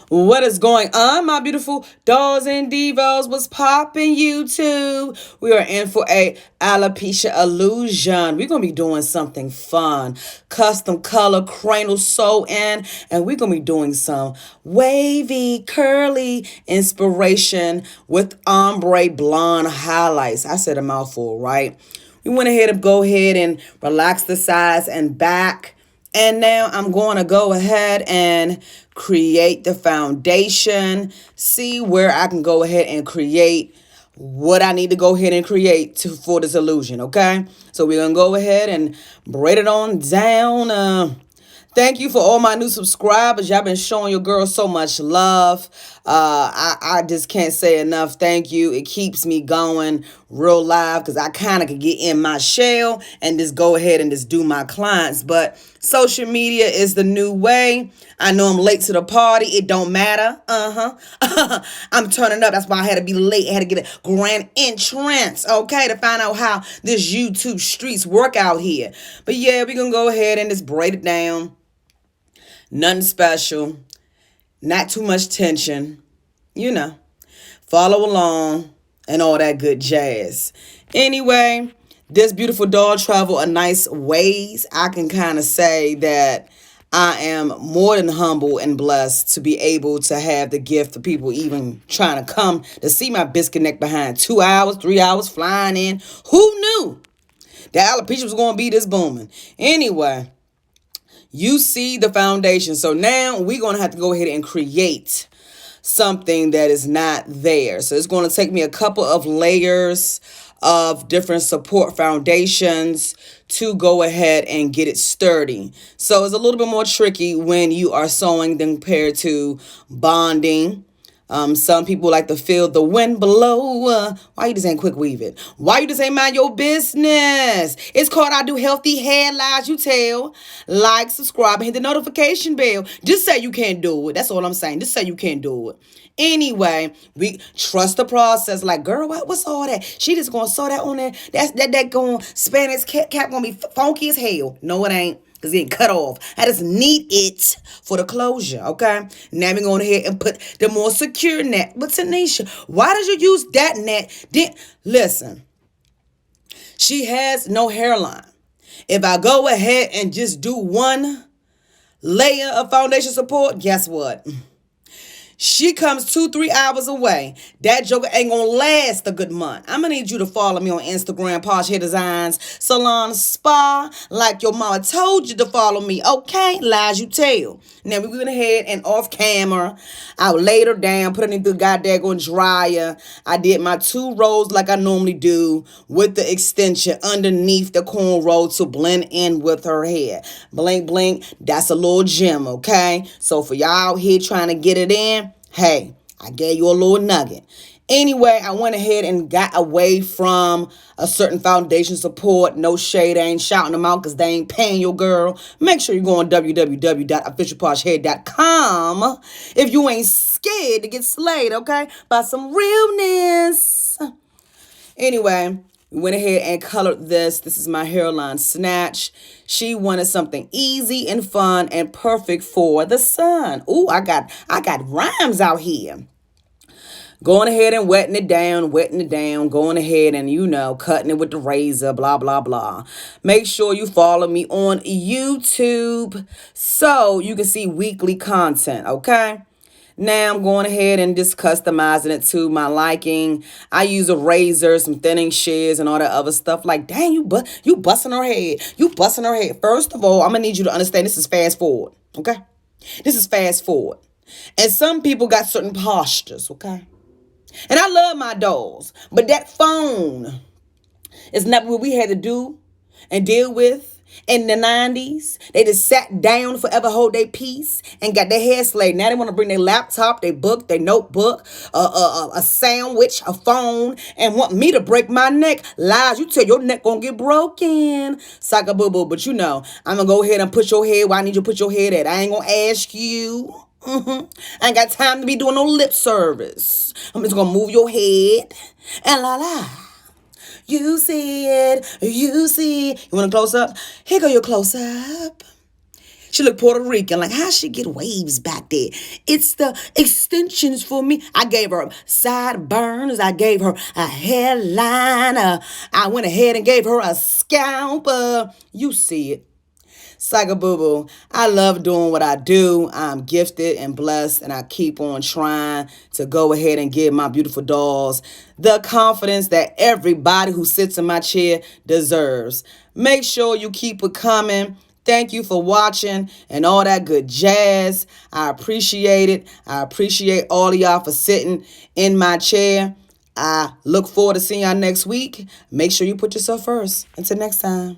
What is going on, my beautiful dolls and divas? What's popping, YouTube? We are in for a alopecia illusion. We're gonna be doing something fun, custom color cranial sewing, and we're gonna be doing some wavy, curly inspiration with ombre blonde highlights. I said a mouthful, right? We went ahead and go ahead and relax the sides and back. And now I'm going to go ahead and create the foundation, see where I can go ahead and create what I need to go ahead and create for this illusion, okay? So we're going to go ahead and braid it on down. Thank you for all my new subscribers. Y'all been showing your girl so much love. I just can't say enough thank you. It keeps me going real live because I kind of could get in my shell and just go ahead and just do my clients. But social media is the new way. I know I'm late to the party. It don't matter. I'm turning up. That's why I had to be late. I had to get a grand entrance, okay, to find out how this YouTube streets work out here. But yeah, we're going to go ahead and just braid it down. Nothing special, not too much tension, follow along and all that good jazz. Anyway, this beautiful doll travel a nice ways. I can kind of say that I am more than humble and blessed to be able to have the gift of people even trying to come to see my biscuit neck behind 2 hours, 3 hours flying in. Who knew that alopecia was going to be this booming? Anyway, you see the foundation. So now we're going to have to go ahead and create something that is not there. So it's going to take me a couple of layers of different support foundations to go ahead and get it sturdy. So it's a little bit more tricky when you are sewing than compared to bonding. Some people like to feel the wind blow. Why you just ain't quick weave it? Why you just ain't mind your business? It's called I Do Healthy Hair Lies You Tell. Like, subscribe, and hit the notification bell. Just say you can't do it. That's all I'm saying. Just say you can't do it. Anyway, we trust the process. Like, girl, what's all that? She just gonna sew that on there. That going Spanish cap gonna be funky as hell. No, it ain't. Because it ain't cut off. I just need it for the closure, okay? Now we're going ahead and put the more secure net. But Taneasha, why did you use that net? Listen, she has no hairline. If I go ahead and just do one layer of foundation support, guess what? She comes 2-3 hours away. That joker ain't gonna last a good month. I'm gonna need you to follow me on Instagram, Posh Hair Designs, Salon Spa, like your mama told you to follow me. Okay, lies you tell. Now we went ahead and off camera, I laid her down, put her in the goddamn dryer. I did my 2 rows like I normally do with the extension underneath the cornrow to blend in with her hair. Blink, blink. That's a little gem, okay? So for y'all out here trying to get it in, hey, I gave you a little nugget. Anyway, I went ahead and got away from a certain foundation support. No shade, I ain't shouting them out because they ain't paying your girl. Make sure you go on www.officialposhhair.com if you ain't scared to get slayed, okay? By some realness. Anyway, we went ahead and colored this. This is my hairline snatch. She wanted something easy and fun and perfect for the sun. Ooh, I got rhymes out here. Going ahead and wetting it down, going ahead and, cutting it with the razor, blah, blah, blah. Make sure you follow me on YouTube so you can see weekly content, okay? Now I'm going ahead and just customizing it to my liking. I use a razor, some thinning shears, and all that other stuff. Like, dang, you busting her head. You busting her head. First of all, I'm going to need you to understand this is fast forward, okay? This is fast forward. And some people got certain postures, okay? And I love my dolls, but that phone is not what we had to do and deal with in the 90s. They just sat down forever, hold their peace, and got their hair slayed. Now they want to bring their laptop, their book, their notebook, a sandwich, a phone, and want me to break my neck. Lies, you tell your neck gonna get broken. Saka boo boo, but I'm gonna go ahead and put your head where I need you to put your head at. I ain't gonna ask you. I ain't got time to be doing no lip service. I'm just gonna move your head and la la. You see it, you see. You want a close up? Here go your close up. She looked Puerto Rican. Like, how she get waves back there? It's the extensions for me. I gave her sideburns. I gave her a hairline. I went ahead and gave her a scalp. You see it. Psycho Boo Boo, I love doing what I do. I'm gifted and blessed, and I keep on trying to go ahead and give my beautiful dolls the confidence that everybody who sits in my chair deserves. Make sure you keep it coming. Thank you for watching and all that good jazz. I appreciate it. I appreciate all of y'all for sitting in my chair. I look forward to seeing y'all next week. Make sure you put yourself first. Until next time.